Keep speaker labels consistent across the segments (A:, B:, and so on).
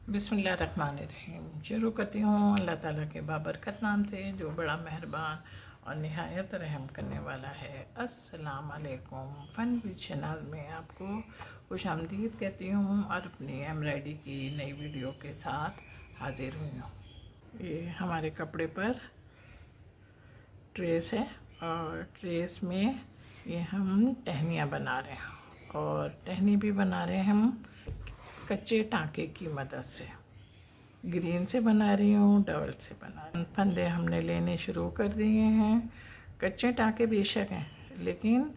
A: बिस्मिल्लाहिर्रहमानिर्रहीम। शुरू करती हूँ अल्लाह ताला के बाबरकत नाम से जो बड़ा मेहरबान और निहायत रहम करने वाला है। अस्सलाम वालेकुम। फ़न विद चैनल में आपको खुशामदीद कहती हूँ और अपनी एम्ब्रॉयडरी की नई वीडियो के साथ हाजिर हुई हूँ। ये हमारे कपड़े पर ट्रेस है और ट्रेस में ये हम टहनियाँ बना रहे हैं और टहनी भी बना रहे हैं हम कच्चे टांके की मदद से। ग्रीन से बना रही हूँ, डबल से बना रही हूँ। फंदे हमने लेने शुरू कर दिए हैं। कच्चे टांके बेशक हैं लेकिन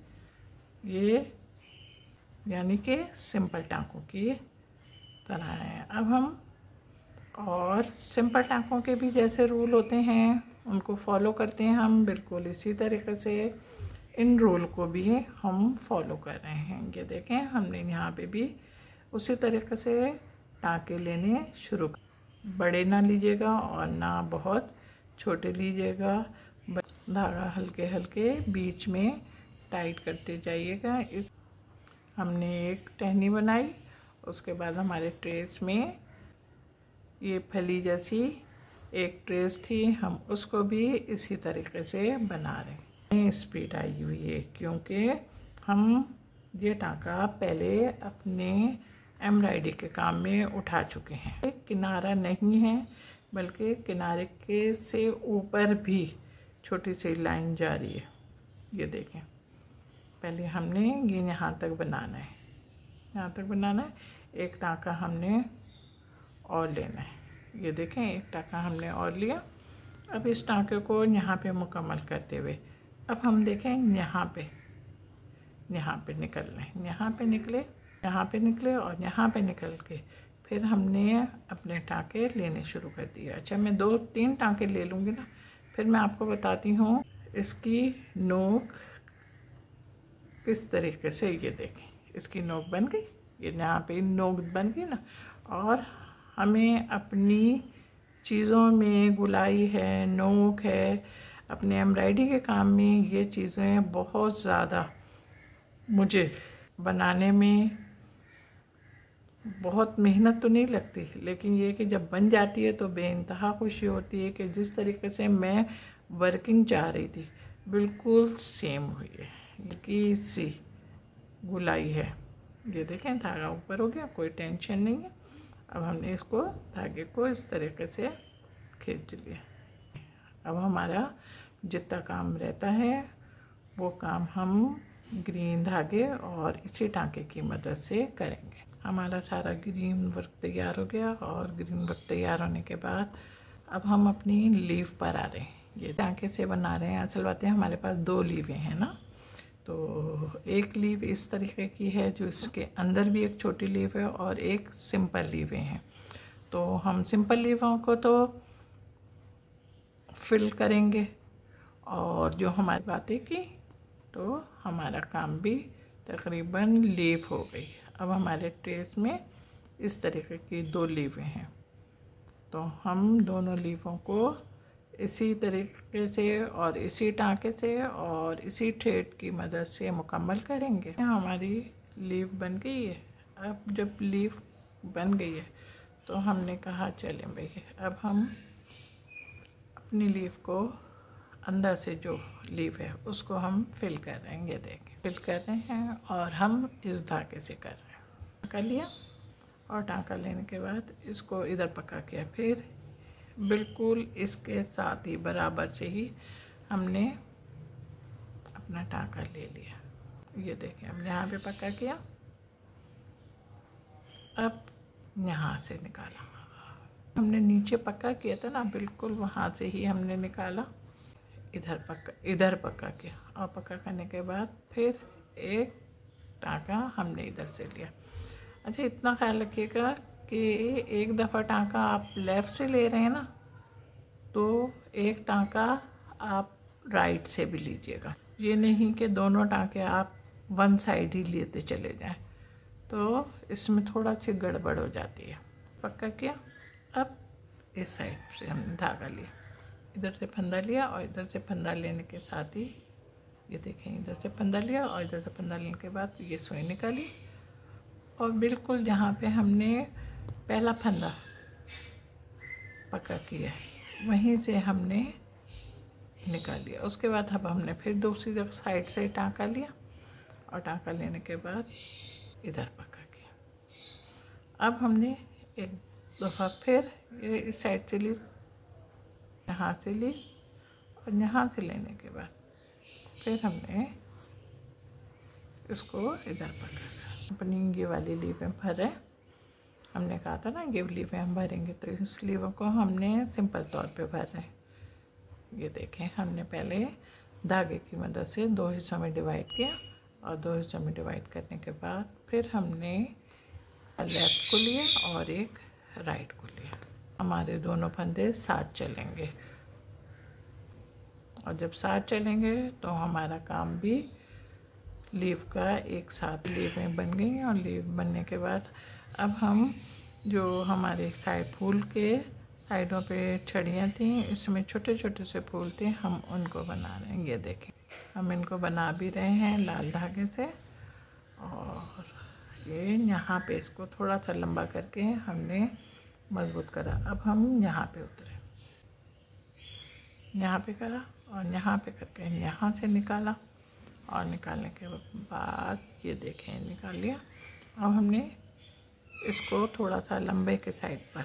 A: ये यानी कि सिंपल टांकों की तरह हैं। अब हम और सिंपल टांकों के भी जैसे रूल होते हैं उनको फॉलो करते हैं हम, बिल्कुल इसी तरीके से इन रूल को भी हम फॉलो कर रहे हैं। ये देखें हमने यहाँ पे भी उसी तरीके से टाँके लेने शुरू कर। बड़े ना लीजिएगा और ना बहुत छोटे लीजिएगा। धागा हल्के हल्के बीच में टाइट करते जाइएगा। हमने एक टहनी बनाई, उसके बाद हमारे ट्रेस में ये फली जैसी एक ट्रेस थी, हम उसको भी इसी तरीके से बना रहे हैं। स्पीड आई हुई है क्योंकि हम ये टाँका पहले अपने एम्ब्रॉयडरी के काम में उठा चुके हैं। किनारा नहीं है बल्कि किनारे के से ऊपर भी छोटी सी लाइन जा रही है। ये देखें, पहले हमने ये यहाँ तक बनाना है, यहाँ तक बनाना है। एक टाँका हमने और लेना है। ये देखें एक टाँका हमने और लिया। अब इस टाँके को यहाँ पे मुकम्मल करते हुए अब हम देखें यहाँ पे निकल रहे हैं, यहाँ पे निकले और यहाँ पे निकल के फिर हमने अपने टाँके लेने शुरू कर दिए। अच्छा, मैं 2-3 टाँके ले लूँगी ना, फिर मैं आपको बताती हूँ इसकी नोक किस तरीके से। ये देखें इसकी नोक बन गई, ये यहाँ पे नोक बन गई ना। और हमें अपनी चीज़ों में गुलाई है, नोक है, अपने एम्ब्रॉयडरी के काम में ये चीज़ें बहुत ज़्यादा मुझे बनाने में बहुत मेहनत तो नहीं लगती, लेकिन ये कि जब बन जाती है तो बेइंतहा खुशी होती है कि जिस तरीके से मैं वर्किंग चाह रही थी बिल्कुल सेम हुई है। कि सी गुलाई है। ये देखें धागा ऊपर हो गया, कोई टेंशन नहीं है। अब हमने इसको धागे को इस तरीके से खींच लिया। अब हमारा जितना काम रहता है वो काम हम ग्रीन धागे और इसी टाँके की मदद से करेंगे। हमारा सारा ग्रीन वर्क तैयार हो गया और ग्रीन वर्क तैयार होने के बाद अब हम अपनी लीव पर आ रहे हैं। ये टाँके से बना रहे हैं। असल बात है हमारे पास 2 लीवें हैं ना, तो एक लीव इस तरीके की है जो इसके अंदर भी एक छोटी लीव है और एक सिंपल लीवें हैं। तो हम सिंपल लीवों को तो फिल करेंगे और जो हमारी बातें की तो हमारा काम भी तकरीबन लीव हो गई। अब हमारे ट्रेस में इस तरीके की 2 लीवें हैं, तो हम दोनों लीवों को इसी तरीके से और इसी टाँके से और इसी थ्रेड की मदद से मुकम्मल करेंगे। हमारी लीव बन गई है। अब जब लीव बन गई है तो हमने कहा चलें भाई अब हम अपनी लीव को अंदर से जो लीव है उसको हम फिल कर रहे हैं। ये देखें फिल कर रहे हैं और हम इस धागे से कर रहे हैं। टाँका लिया और टाँका लेने के बाद इसको इधर पका किया, फिर बिल्कुल इसके साथ ही बराबर से ही हमने अपना टाँका ले लिया। ये देखें हम यहाँ पे पका किया, अब यहाँ से निकाला। हमने नीचे पक्का किया था ना, बिल्कुल वहाँ से ही हमने निकाला। इधर पक्का किया और पक्का करने के बाद फिर एक टाँका हमने इधर से लिया। अच्छा, इतना ख्याल रखिएगा कि एक दफ़ा टाँका आप लेफ़्ट से ले रहे हैं ना तो एक टाँका आप राइट से भी लीजिएगा। ये नहीं कि दोनों टाँके आप वन साइड ही लेते चले जाएं, तो इसमें थोड़ा सी गड़बड़ हो जाती है। पक्का किया, अब इस साइड से हमने धागा लिया, इधर से फंदा लिया और इधर से फंदा लेने के साथ ही ये देखें इधर से फंदा लिया और इधर से फंदा लेने के बाद ये सुई निकाली और बिल्कुल जहाँ पे हमने पहला फंदा पक्का किया है वहीं से हमने निकाल लिया। उसके बाद अब हमने फिर दूसरी साइड से टाँका लिया और टाँका लेने के बाद इधर पक्का किया। अब हमने एक दफ़ा फिर ये इस साइड से ली, यहाँ से ली और यहाँ से लेने के बाद फिर हमने इसको इधर पकड़ा। अपनी ये वाली लीवें भर रहे, हमने कहा था ना ये लीवें हम भरेंगे, तो इस लीवों को हमने सिंपल तौर पे भर रहे हैं। ये देखें, हमने पहले धागे की मदद से 2 हिस्सों में डिवाइड किया और 2 हिस्सों में डिवाइड करने के बाद फिर हमने लेफ़्ट को लिया और एक राइट को लिया। हमारे दोनों फंदे साथ चलेंगे और जब साथ चलेंगे तो हमारा काम भी लीव का एक साथ लीवें बन गई। और लीव बनने के बाद अब हम जो हमारे साइड फूल के साइडों पे छड़ियाँ थी, इसमें छोटे छोटे से फूल थे, हम उनको बना रहे हैं। ये देखें, हम इनको बना भी रहे हैं लाल धागे से। और ये यहाँ पे इसको थोड़ा सा लंबा करके हमने मजबूत करा। अब हम यहाँ पे उतरे, यहाँ पे करा और यहाँ पे करके यहाँ से निकाला और निकालने के बाद ये देखें निकाल लिया। अब हमने इसको थोड़ा सा लंबे के साइड पर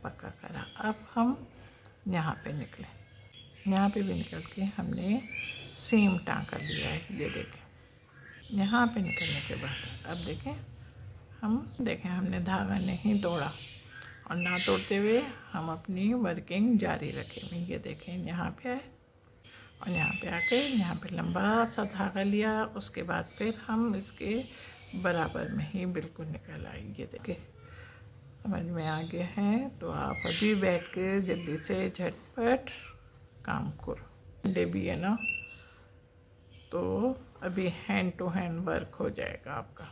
A: पक्का करा। अब हम यहाँ पे निकले, यहाँ पे भी निकल के हमने सेम टाँका लिया है। ये देखें, यहाँ पे निकलने के बाद अब देखें हमने धागा नहीं तोड़ा और ना तोड़ते हुए हम अपनी वर्किंग जारी रखें। ये देखें, यहाँ पे आए और यहाँ पे आके यहाँ पे लंबा सा धागा लिया। उसके बाद फिर हम इसके बराबर में ही बिल्कुल निकल आए। ये देखें, समझ में आ गया है तो आप अभी बैठ के जल्दी से झटपट काम करो। डे भी है ना, तो अभी हैंड टू हैंड वर्क हो जाएगा आपका।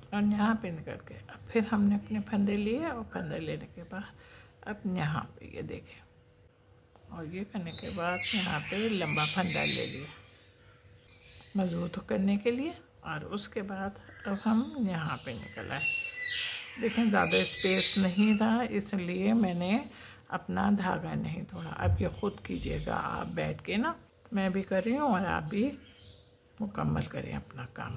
A: और यहाँ पे निकल के अब फिर हमने अपने फंदे लिए और फंदे लेने के बाद अब यहाँ पे ये देखें, और ये करने के बाद यहाँ पे लंबा फंदा ले लिया मजबूत करने के लिए। और उसके बाद अब हम यहाँ पे निकल आए। देखें, ज़्यादा स्पेस नहीं था इसलिए मैंने अपना धागा नहीं तोड़ा। अब ये खुद कीजिएगा आप बैठ के ना, मैं भी कर रही हूँ और आप भी मुकम्मल करें अपना काम।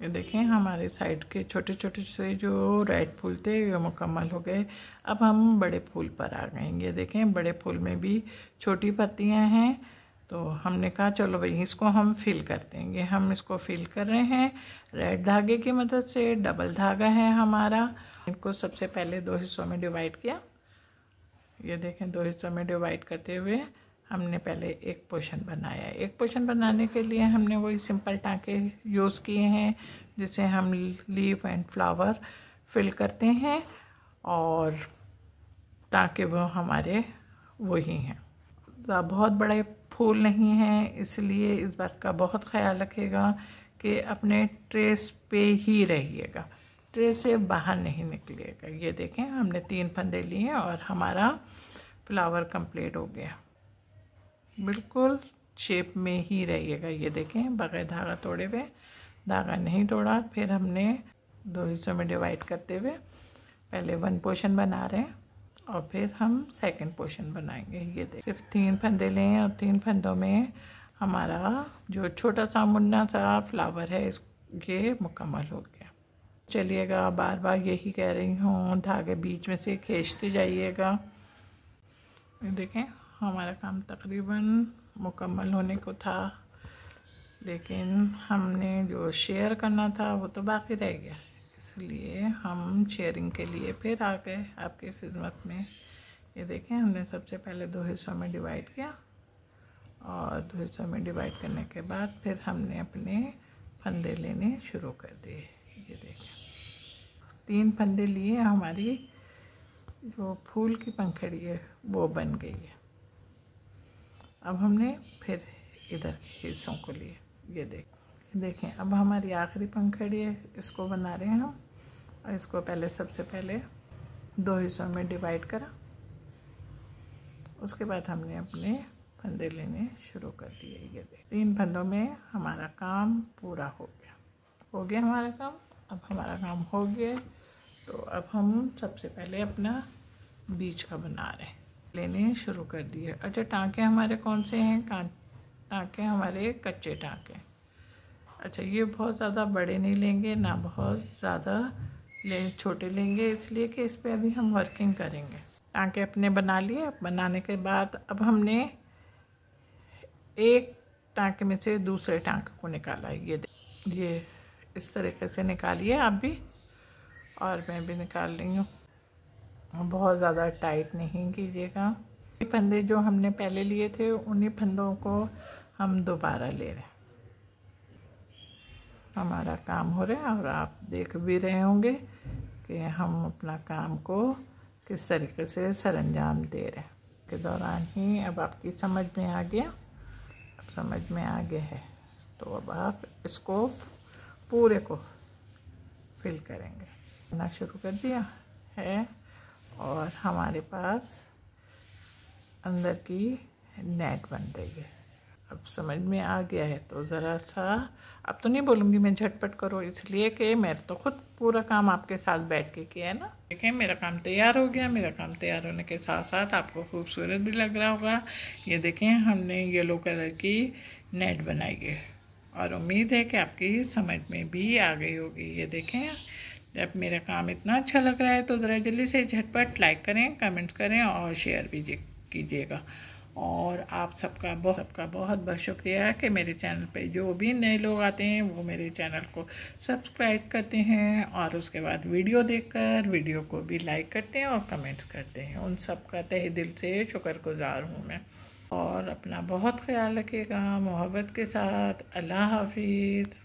A: ये देखें, हमारे साइड के छोटे छोटे से जो रेड फूल थे ये मुकम्मल हो गए। अब हम बड़े फूल पर आ गए। ये देखें, बड़े फूल में भी छोटी पत्तियां हैं, तो हमने कहा चलो भाई इसको हम फिल कर देंगे। हम इसको फिल कर रहे हैं रेड धागे की मदद से। डबल धागा है हमारा। इनको सबसे पहले 2 हिस्सों में डिवाइड किया। ये देखें, 2 हिस्सों में डिवाइड करते हुए हमने पहले एक पोर्शन बनाया। एक पोर्शन बनाने के लिए हमने वही सिंपल टाँके यूज़ किए हैं जिसे हम लीफ एंड फ्लावर फिल करते हैं, और टाँके वो हमारे वही हैं। बहुत बड़े फूल नहीं हैं, इसलिए इस बात का बहुत ख्याल रखिएगा कि अपने ट्रेस पे ही रहिएगा, ट्रेस से बाहर नहीं निकलिएगा। ये देखें, हमने 3 फंदे लिए और हमारा फ्लावर कंप्लीट हो गया। बिल्कुल शेप में ही रहिएगा। ये देखें, बगैर धागा तोड़े हुए, धागा नहीं तोड़ा। फिर हमने 2 हिस्सों में डिवाइड करते हुए पहले 1 पोर्शन बना रहे हैं और फिर हम सेकंड पोर्शन बनाएंगे। ये देखें, सिर्फ 3 फंदे लें और 3 फंदों में हमारा जो छोटा सा मुन्ना सा फ्लावर है ये मुकम्मल हो गया। चलिएगा, बार बार यही कह रही हूँ, धागे बीच में से खींचते जाइएगा। ये देखें, हमारा काम तकरीबन मुकम्मल होने को था, लेकिन हमने जो शेयर करना था वो तो बाकी रह गया, इसलिए हम शेयरिंग के लिए फिर आ गए आपकी खिदमत में। ये देखें, हमने सबसे पहले 2 हिस्सों में डिवाइड किया और 2 हिस्सों में डिवाइड करने के बाद फिर हमने अपने फंदे लेने शुरू कर दिए। ये देखें, 3 फंदे लिए, हमारी जो फूल की पंखड़ी है वो बन गई है। अब हमने फिर इधर हिस्सों को लिए। ये देखें, अब हमारी आखिरी पंखड़ी है, इसको बना रहे हैं हम। और इसको पहले सबसे पहले 2 हिस्सों में डिवाइड करा, उसके बाद हमने अपने फंदे लेने शुरू कर दिए। ये देखें, 3 फंदों में हमारा काम पूरा हो गया हमारा काम। अब हमारा काम हो गया, तो अब हम सबसे पहले अपना बीच का बना रहे हैं, लेने शुरू कर दिए। अच्छा, टाँके हमारे कौन से हैं? टाँके हमारे कच्चे टाँके। अच्छा, ये बहुत ज़्यादा बड़े नहीं लेंगे, ना बहुत ज़्यादा छोटे लेंगे, इसलिए कि इस पर अभी हम वर्किंग करेंगे। टाँके अपने बना लिए। बनाने के बाद अब हमने एक टाँके में से दूसरे टाँके को निकाला है। ये इस तरीके से निकालिए आप भी, और मैं भी निकाल रही हूँ। बहुत ज़्यादा टाइट नहीं कीजिएगा। फंदे जो हमने पहले लिए थे उन्हीं फंदों को हम दोबारा ले रहे हैं। हमारा काम हो रहा है और आप देख भी रहे होंगे कि हम अपना काम को किस तरीके से सरंजाम दे रहे हैं। के दौरान ही अब आपकी समझ में आ गया, अब समझ में आ गया है, तो अब आप इसको पूरे को फिल करेंगे। करना शुरू कर दिया है और हमारे पास अंदर की नेट बन रही है। अब समझ में आ गया है तो ज़रा सा, अब तो नहीं बोलूँगी मैं झटपट करो, इसलिए कि मैं तो खुद पूरा काम आपके साथ बैठ के किया है ना। देखें, मेरा काम तैयार हो गया। मेरा काम तैयार होने के साथ साथ आपको खूबसूरत भी लग रहा होगा। ये देखें, हमने येलो कलर की नेट बनाई है और उम्मीद है कि आपकी समझ में भी आ गई होगी। ये देखें, जब मेरा काम इतना अच्छा लग रहा है तो ज़रा जल्दी से झटपट लाइक करें, कमेंट्स करें और शेयर भी कीजिएगा। और आप सबका बहुत बहुत शुक्रिया कि मेरे चैनल पे जो भी नए लोग आते हैं वो मेरे चैनल को सब्सक्राइब करते हैं और उसके बाद वीडियो देखकर वीडियो को भी लाइक करते हैं और कमेंट्स करते हैं। उन सब का तहे दिल से शुक्रगुजार हूँ मैं। और अपना बहुत ख्याल रखिएगा मोहब्बत के साथ। अल्लाह हाफिज़।